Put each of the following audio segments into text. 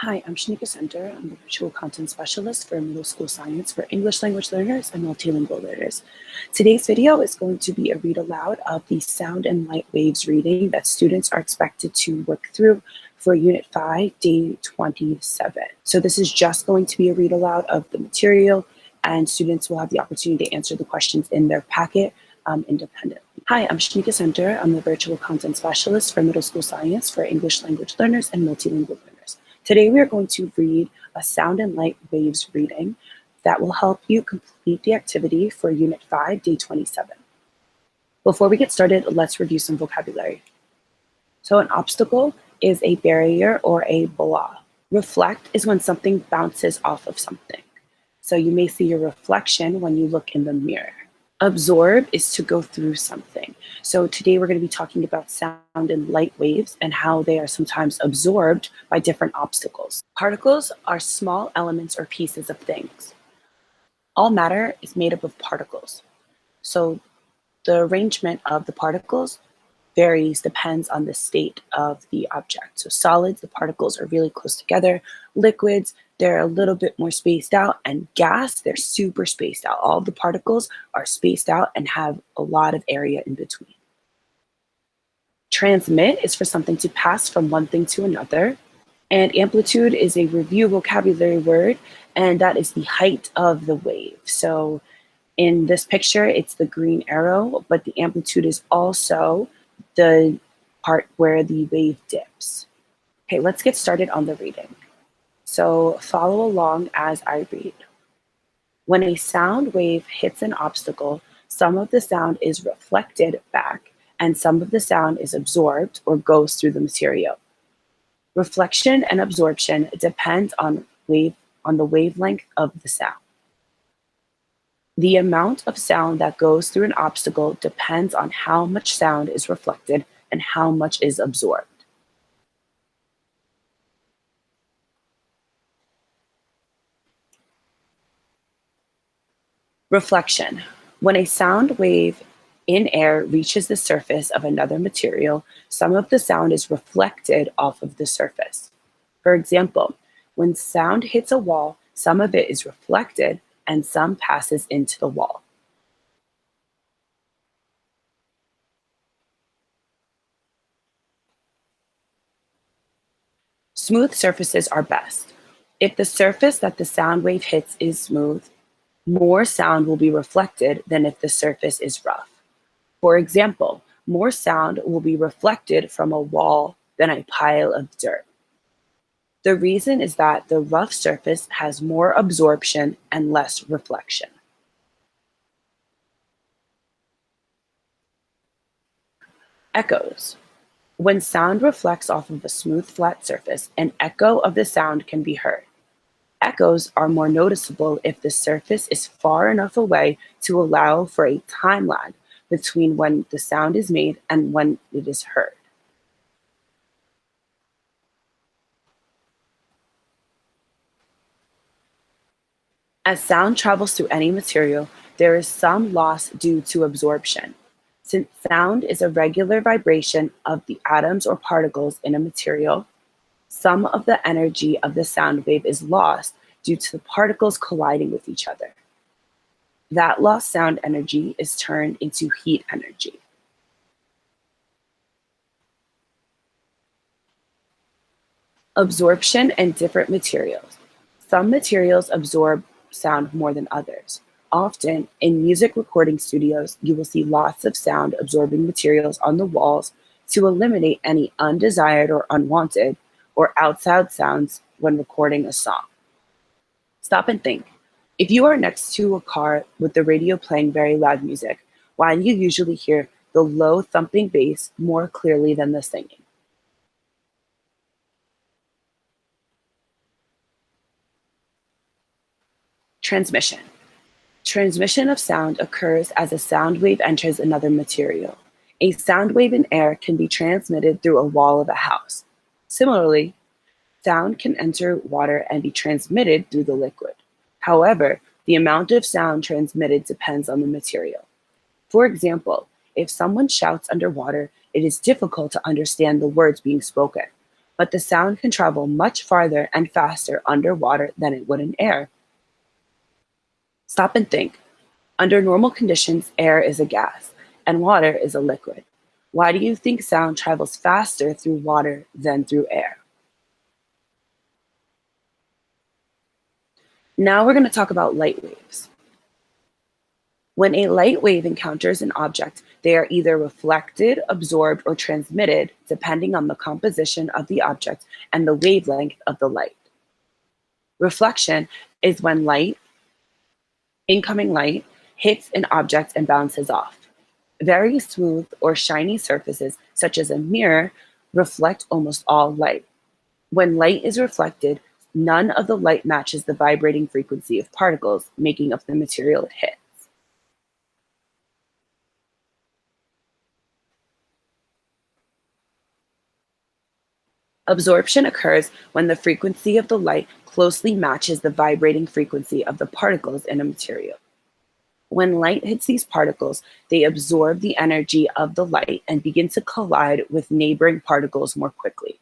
Hi, I'm Shanika Center. I'm the Virtual Content Specialist for Middle School Science for English language learners and multilingual learners. Today's video is going to be a read aloud of the sound and light waves reading that students are expected to work through for Unit 5, Day 27. So this is just going to be a read aloud of the material, and students will have the opportunity to answer the questions in their packet independently. Hi, I'm Shanika Center. I'm the Virtual Content Specialist for Middle School Science for English language learners and multilingual learners. Today we are going to read a sound and light waves reading that will help you complete the activity for Unit 5, Day 27. Before we get started, let's review some vocabulary. So an obstacle is a barrier or a blah. Reflect is when something bounces off of something. So you may see your reflection when you look in the mirror. Absorb is to go through something. So today we're going to be talking about sound and light waves and how they are sometimes absorbed by different obstacles. Particles are small elements or pieces of things. All matter is made up of particles. So the arrangement of the particles varies, depends on the state of the object. So solids, the particles are really close together. Liquids, they're a little bit more spaced out. And gas, they're super spaced out. All of the particles are spaced out and have a lot of area in between. Transmit is for something to pass from one thing to another. And amplitude is a review vocabulary word, and that is the height of the wave. So in this picture, it's the green arrow, but the amplitude is also the part where the wave dips. Okay, let's get started on the reading. So follow along as I read. When a sound wave hits an obstacle, some of the sound is reflected back and some of the sound is absorbed or goes through the material. Reflection and absorption depend on the wavelength of the sound. The amount of sound that goes through an obstacle depends on how much sound is reflected and how much is absorbed. Reflection. When a sound wave in air reaches the surface of another material, some of the sound is reflected off of the surface. For example, when sound hits a wall, some of it is reflected and some passes into the wall. Smooth surfaces are best. If the surface that the sound wave hits is smooth, more sound will be reflected than if the surface is rough. For example, more sound will be reflected from a wall than a pile of dirt. The reason is that the rough surface has more absorption and less reflection. Echoes. When sound reflects off of a smooth, flat surface, an echo of the sound can be heard. Echoes are more noticeable if the surface is far enough away to allow for a time lag between when the sound is made and when it is heard. As sound travels through any material, there is some loss due to absorption. Since sound is a regular vibration of the atoms or particles in a material, some of the energy of the sound wave is lost due to the particles colliding with each other. That lost sound energy is turned into heat energy. Absorption and different materials. Some materials absorb sound more than others. Often, in music recording studios, you will see lots of sound absorbing materials on the walls to eliminate any undesired or unwanted or outside sounds when recording a song. Stop and think. If you are next to a car with the radio playing very loud music, why do you usually hear the low thumping bass more clearly than the singing? Transmission. Transmission of sound occurs as a sound wave enters another material. A sound wave in air can be transmitted through a wall of a house. Similarly, sound can enter water and be transmitted through the liquid. However, the amount of sound transmitted depends on the material. For example, if someone shouts underwater, it is difficult to understand the words being spoken. but the sound can travel much farther and faster underwater than it would in air. Stop and think. Under normal conditions, air is a gas and water is a liquid. Why do you think sound travels faster through water than through air? Now we're going to talk about light waves. When a light wave encounters an object, they are either reflected, absorbed, or transmitted depending on the composition of the object and the wavelength of the light. Reflection is when incoming light, hits an object and bounces off. Very smooth or shiny surfaces, such as a mirror, reflect almost all light. When light is reflected, none of the light matches the vibrating frequency of particles making up the material it hits. Absorption occurs when the frequency of the light closely matches the vibrating frequency of the particles in a material. When light hits these particles, they absorb the energy of the light and begin to collide with neighboring particles more quickly.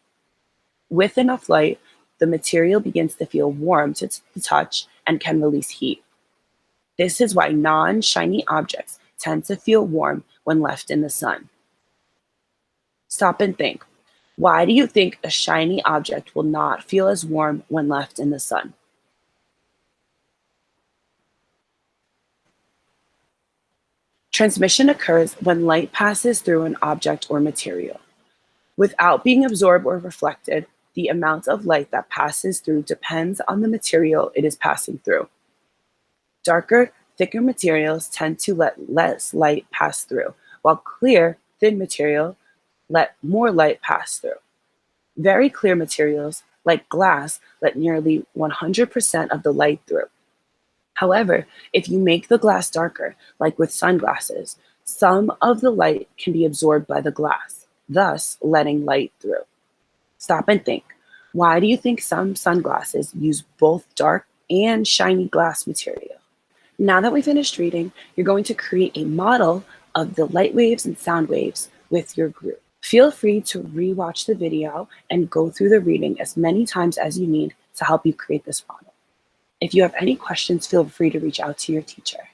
With enough light, the material begins to feel warm to the touch and can release heat. This is why non-shiny objects tend to feel warm when left in the sun. Stop and think. Why do you think a shiny object will not feel as warm when left in the sun? Transmission occurs when light passes through an object or material. Without being absorbed or reflected, the amount of light that passes through depends on the material it is passing through. Darker, thicker materials tend to let less light pass through, while clear, thin material let more light pass through. Very clear materials, like glass, let nearly 100% of the light through. However, if you make the glass darker, like with sunglasses, some of the light can be absorbed by the glass, thus letting light through. Stop and think. Why do you think some sunglasses use both dark and shiny glass material? Now that we finished reading, you're going to create a model of the light waves and sound waves with your group. Feel free to rewatch the video and go through the reading as many times as you need to help you create this model. If you have any questions, feel free to reach out to your teacher.